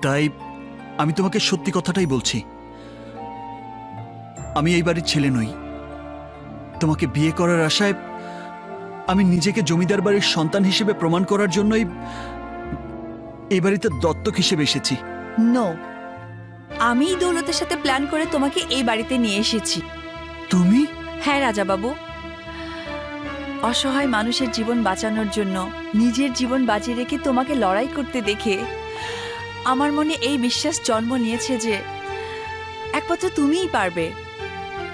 তাই আমি তোমাকে সত্যি কথাটাই বলছি, আমি এই বাড়ির ছেলে নই। তোমাকে বিয়ে করার আশায় আমি নিজেকে জমিদার বাড়ির সন্তান হিসেবে প্রমাণ করার জন্যই এই বাড়িতে দত্তক হিসেবে এসেছি। নো, আমি দৌলতের সাথে প্ল্যান করে তোমাকে এই বাড়িতে নিয়ে এসেছি। তুমি? হ্যাঁ রাজা বাবু, অসহায় মানুষের জীবন বাঁচানোর জন্য নিজের জীবন বাঁচিয়ে রেখে তোমাকে লড়াই করতে দেখে আমার মনে এই বিশ্বাস জন্ম নিয়েছে যে একমাত্র তুমিই পারবে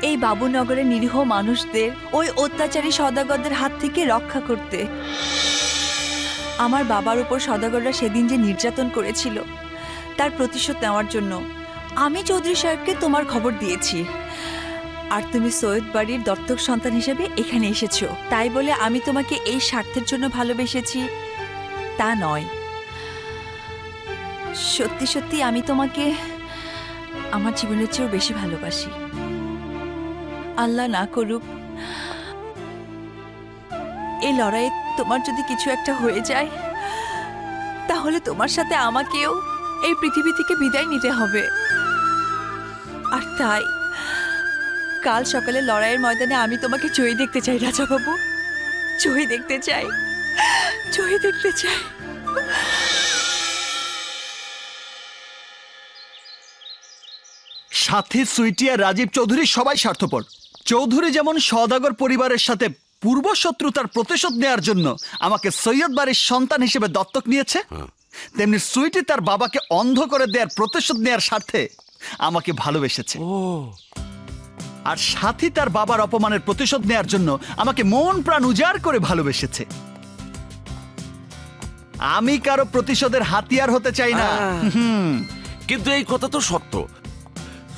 এই বাবুনগরের নিরীহ মানুষদের ওই অত্যাচারী সওদাগরদের হাত থেকে রক্ষা করতে। আমার বাবার উপর সওদাগররা সেদিন যে নির্যাতন করেছিল তার প্রতিশোধ নেওয়ার জন্য আমি চৌধুরী সাহেবকে তোমার খবর দিয়েছি। আর তুমি সৈয়দ বাড়ির দত্তক সন্তান হিসেবে এখানে এসেছো, তাই বলে আমি তোমাকে এই স্বার্থের জন্য ভালোবেসেছি তা নয়। সত্যি সত্যি আমি তোমাকে আমার জীবনের চেয়েও বেশি ভালোবাসি। আল্লাহ না করুক এই লড়াইয়ে তোমার যদি কিছু একটা হয়ে যায়, তাহলে তোমার সাথে আমাকেও এই পৃথিবী থেকে বিদায় নিতে হবে। আর তাই কাল সকালে লড়াইয়ের ময়দানে আমি তোমাকে জয়ী দেখতে চাই রাজা বাবু, জয়ী দেখতে চাই, জয়ী দেখতে চাই। সাথে সুইটি আর রাজীব চৌধুরী সবাই স্বার্থপর। চৌধুরী যেমন সওদাগর পরিবারের সাথে পূর্ব শত্রুতার প্রতিশোধ নেয়ার জন্য আমাকে সৈয়দ বাড়ির সন্তান হিসেবে দত্তক নিয়েছে, তেমনি সুইটি তার বাবাকে অন্ধ করে দেওয়ার প্রতিশোধ নেয়ার স্বার্থে আমাকে ভালোবেসেছে। আর সাথী তার বাবার অপমানের প্রতিশোধ নেয়ার জন্য আমাকে মন প্রাণ উজাড় করে ভালোবেসেছে। আমি কারো প্রতিশোধের হাতিয়ার হতে চাই না। কিন্তু এই কথা তো সত্য,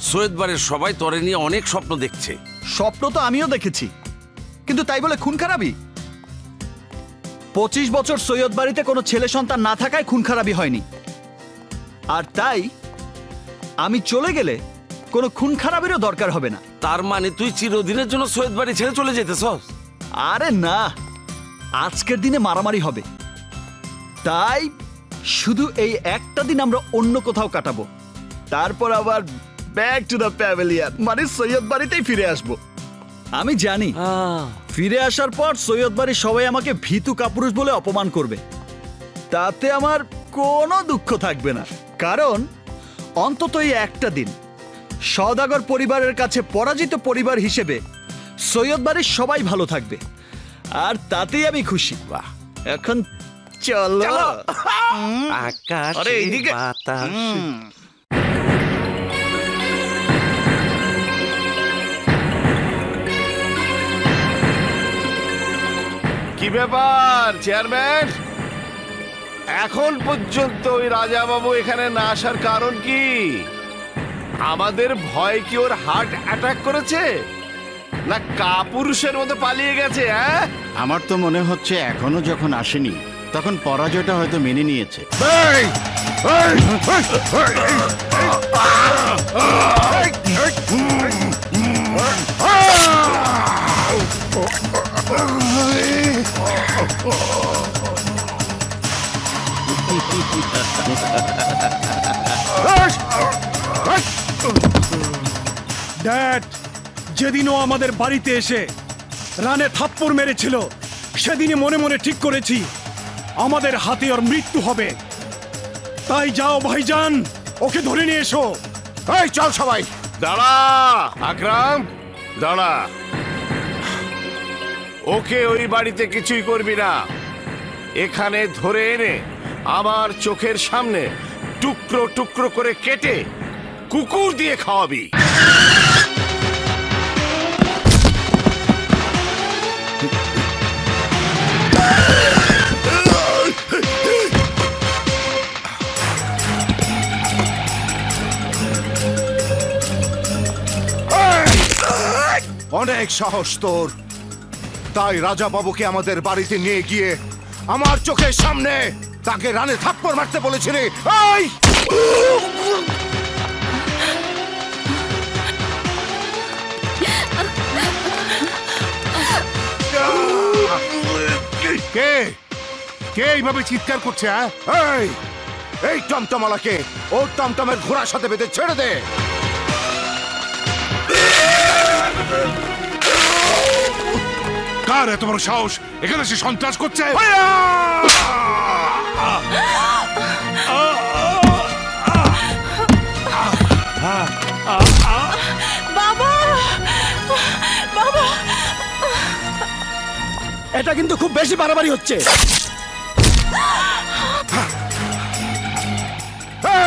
সৈয়দ বাড়ির সবাই তোরে নিয়ে অনেক স্বপ্ন দেখছে। স্বপ্ন তো আমিও দেখেছি, কিন্তু তাই বলে খুন খারাপি? 25 বছর সৈয়দ বাড়িতে কোনো ছেলে সন্তান না থাকায় খুন খারাপি হয়নি। আর তাই আমি চলে গেলে কোনো খুন খারাপেরও দরকার হবে না। তার মানে তুই চিরদিনের জন্য সৈয়দ বাড়ি ছেড়ে চলে যেতেছস? আরে না, আজকের দিনে মারামারি হবে, তাই শুধু এই একটা দিন আমরা অন্য কোথাও কাটাবো, তারপর আবার ব্যাক টু দ্য প্যাভিলিয়ন, মানে সৈয়দ বাড়িতেই ফিরে আসবো। আমি জানি ফিরে আসার পর সৈয়দ বাড়ির সবাই আমাকে ভীতু কাপুরুষ বলে অপমান করবে, তাতে আমার কোনো দুঃখ থাকবে না, কারণ অন্তত এই একটা দিন সওদাগর পরিবারের কাছে পরাজিত পরিবার হিসেবে সৈয়দ বাড়ির সবাই ভালো থাকবে, আর তাতেই আমি খুশি। বাহ, এখন চলো। আকাশ আরে এইদিকে। বাতাস। কি ব্যাপার চেয়ারম্যান, এখন পর্যন্ত ওই রাজা বাবু এখানে না আসার কারণ কি? আমাদের ভয় কি ওর হার্ট অ্যাটাক করেছে, না কাপুরুষের মতো পালিয়ে গেছে? আমার তো মনে হচ্ছে এখনো যখন আসেনি তখন পরাজয়টা হয়তো মেনে নিয়েছে। ড্যাড, যেদিনও আমাদের বাড়িতে এসে রানে থাপ্পড় মেরেছিল সেদিনই মনে মনে ঠিক করেছি আমাদের হাতে ওর মৃত্যু হবে। তাই যাও ভাইজান, ওকে ধরে নিয়ে এসো। এই চল সবাই। দাঁড়া আকরাম, দাঁড়া। ওকে ওই বাড়িতে কিছুই করবি না, এখানে ধরে এনে আমার চোখের সামনে টুকরো টুকরো করে কেটে কুকুর দিয়ে খাওয়াবি। অনেক সাহস তোর, তাই রাজা বাবুকে আমাদের বাড়িতে নিয়ে গিয়ে আমার চোখের সামনে তাকে রানে থাপ্পড় মারতে বলেছিলি। কে কে এইভাবে চিৎকার করছে? এই টমটমালাকে ওর টমটমের ঘোড়ার সাথে বেঁধে ছেড়ে দে। কার এত বড় সাহস এখানে সে সন্ত্রাস করছে? বাবা, বাবা, এটা কিন্তু খুব বেশি বাড়াবাড়ি হচ্ছে।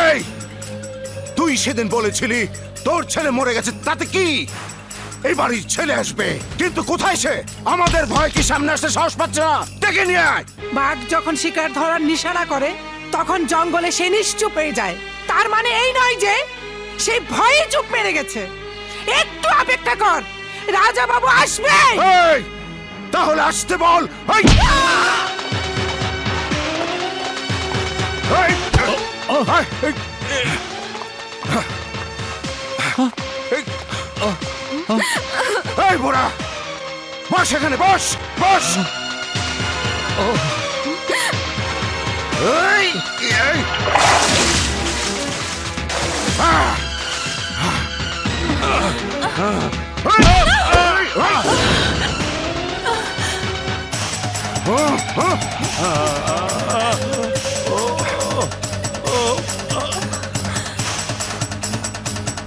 এই, তুই সেদিন বলেছিলি তোর ছেলে মরে গেছে, তাতে কি? এই বাড়ির ছেলে আসবে, কিন্তু কোথায় সে? আমাদের ভয় কি সামনে আসতে সাহস পাচ্ছে না? ডেকে নিয়ে আয়। বাঘ যখন শিকার ধরার নিশানা করে তখন জঙ্গলে সে নিশ্চুপ হয়ে যায়। তার মানে এই নয় যে সেই ভয়ে চুপ মেরে গেছে। একটু অপেক্ষা কর, রাজা বাবু আসবে। এই, তাহলে আসতে বল। এই, এই, এই, এই, এই বুড়া, বস এখানে, বস বস। এই, এই,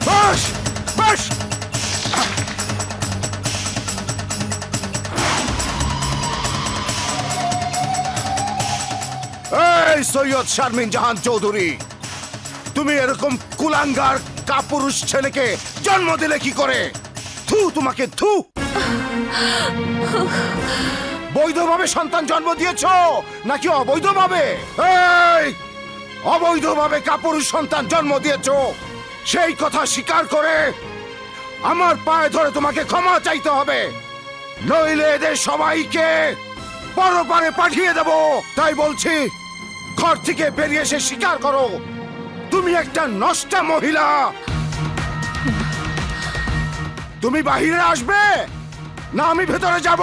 বস বস। এই সৈয়দ শারমিন জাহান চৌধুরী, তুমি এরকম কুলাঙ্গার কাপুরুষ ছেলেকে জন্ম দিলে কি করে? থু তোমাকে, থু। বৈধভাবে সন্তান জন্ম দিয়েছো নাকি অবৈধভাবে? এই, অবৈধভাবে কাপুরুষ সন্তান জন্ম দিয়েছো, সেই কথা স্বীকার করে আমার পায়ে ধরে তোমাকে ক্ষমা চাইতে হবে, নইলে এদের সবাইকে পরপারে পাঠিয়ে দেব। তাই বলছি, ঘর থেকে বেরিয়ে এসে স্বীকার করো তুমি একটা নষ্টা মহিলা। তুমি বাহিরে আসবে না আমি ভেতরে যাব?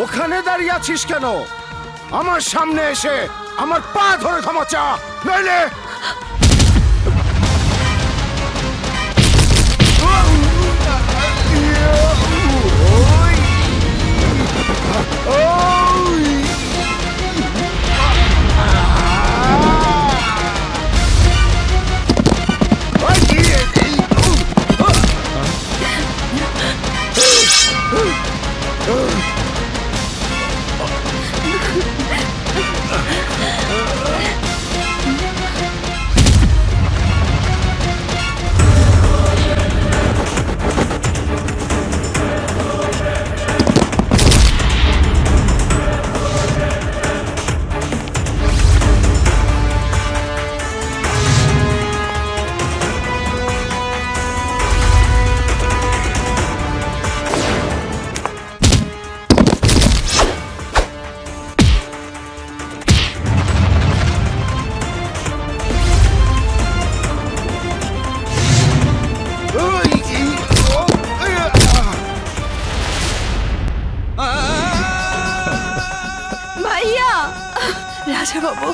ওখানে দাঁড়িয়ে আছিস কেন? আমার সামনে এসে আমার পা ধরে ক্ষমা চা, নইলে ভাইয়া, রাজা বাবু,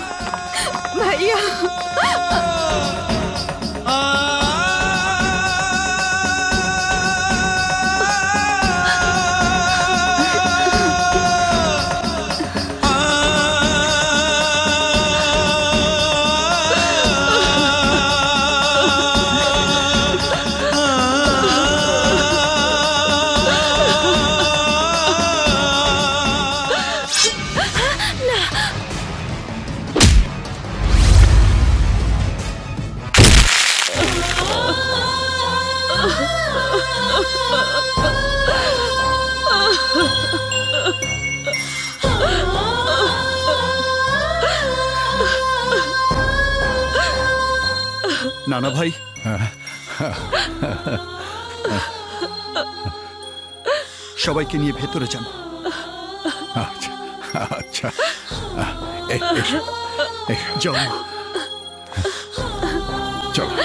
ভাইয়া। নানা ভাই। সবাইকে নিয়ে ভেতরে যান। আচ্ছা আচ্ছা এসো যাও। চলো।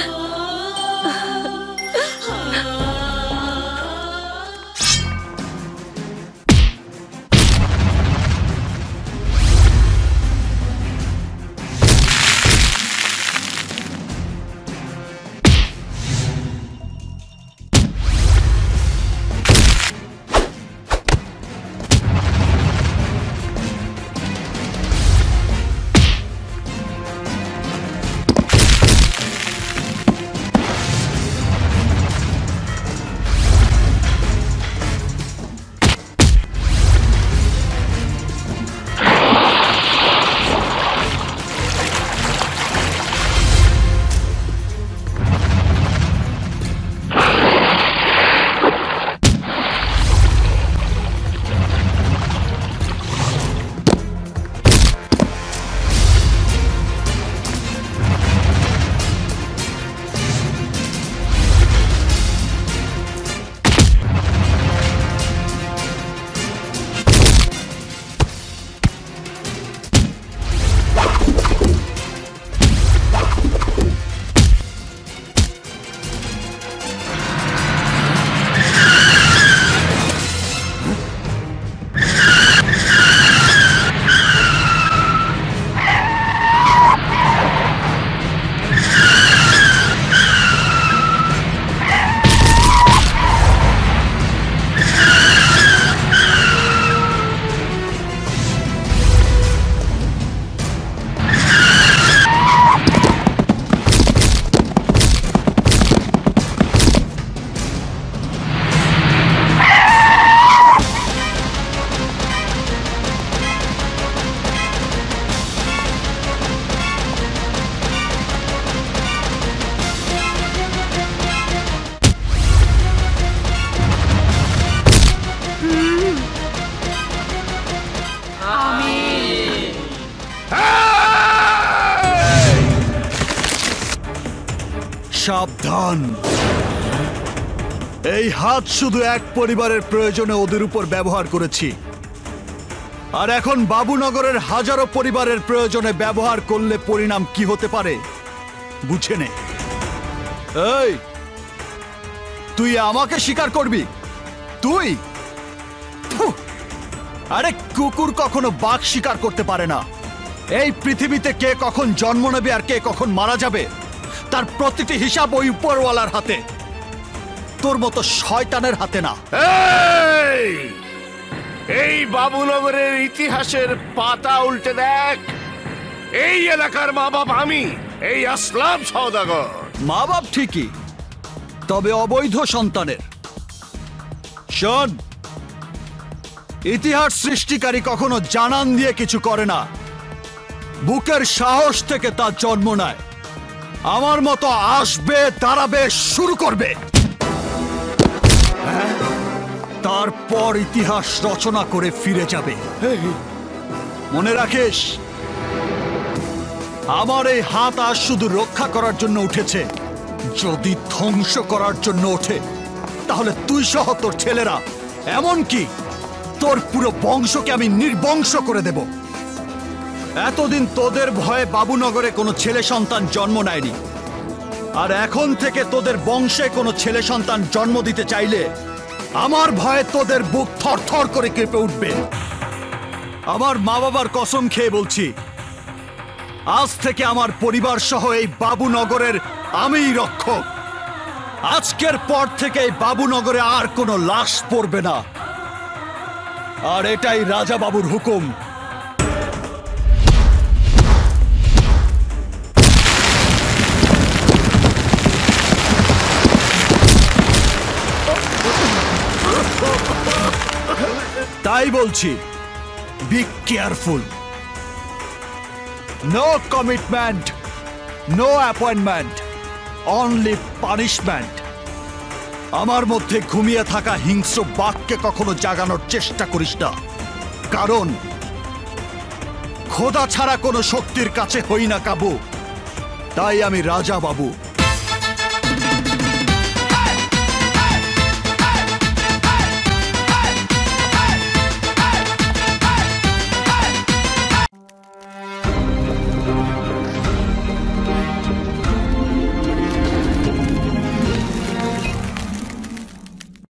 সাবধান, এই হাত শুধু এক পরিবারের প্রয়োজনে ওদের উপর ব্যবহার করেছি, আর এখন বাবুনগরের হাজারো পরিবারের প্রয়োজনে ব্যবহার করলে পরিণাম কি হতে পারে বুঝে নে। এই, তুই আমাকে স্বীকার করবি? তুই? ফুহ! আরে কুকুর কখনো বাঘ শিকার করতে পারে না। এই পৃথিবীতে কে কখন জন্ম নেবে আর কে কখন মারা যাবে তার প্রতিটি হিসাব ওই উপরওয়ালার হাতে, তোর মতো শয়তানের হাতে না। এই বাবুনগরের ইতিহাসের পাতা উল্টে দেখ। এই এলাকার মা বাপ আমি, এই আসলাম সওদাগর। মা বাপ ঠিকই, তবে অবৈধ সন্তানের। শোন, ইতিহাস সৃষ্টিকারী কখনো জানান দিয়ে কিছু করে না, বুকের সাহস থেকে তার জন্ম নেয়। আমার মতো আসবে, দাঁড়াবে, শুরু করবে, তারপর ইতিহাস রচনা করে ফিরে যাবে। মনে রাখিস, আমার এই হাত আজ শুধু রক্ষা করার জন্য উঠেছে। যদি ধ্বংস করার জন্য ওঠে তাহলে তুই সহ তোর ছেলেরা, এমনকি তোর পুরো বংশকে আমি নির্বংশ করে দেব। এতদিন তোদের ভয়ে বাবুনগরে কোনো ছেলে সন্তান জন্ম নেয়নি, আর এখন থেকে তোদের বংশে কোনো ছেলে সন্তান জন্ম দিতে চাইলে আমার ভয়ে তোদের বুক থরথর করে কেঁপে উঠবে। আমার মা বাবার কসম খেয়ে বলছি, আজ থেকে আমার পরিবার সহ এই বাবুনগরের আমিই রক্ষক। আজকের পর থেকে এই বাবুনগরে আর কোনো লাশ পড়বে না, আর এটাই রাজা বাবুর হুকুম। তাই বলছি, be careful. No commitment, no appointment, only punishment. আমার মধ্যে ঘুমিয়ে থাকা হিংস্র বাঘকে কখনো জাগানোর চেষ্টা করিস না, কারণ খোদা ছাড়া কোনো শক্তির কাছে হই না কাবু। তাই আমি রাজা বাবু।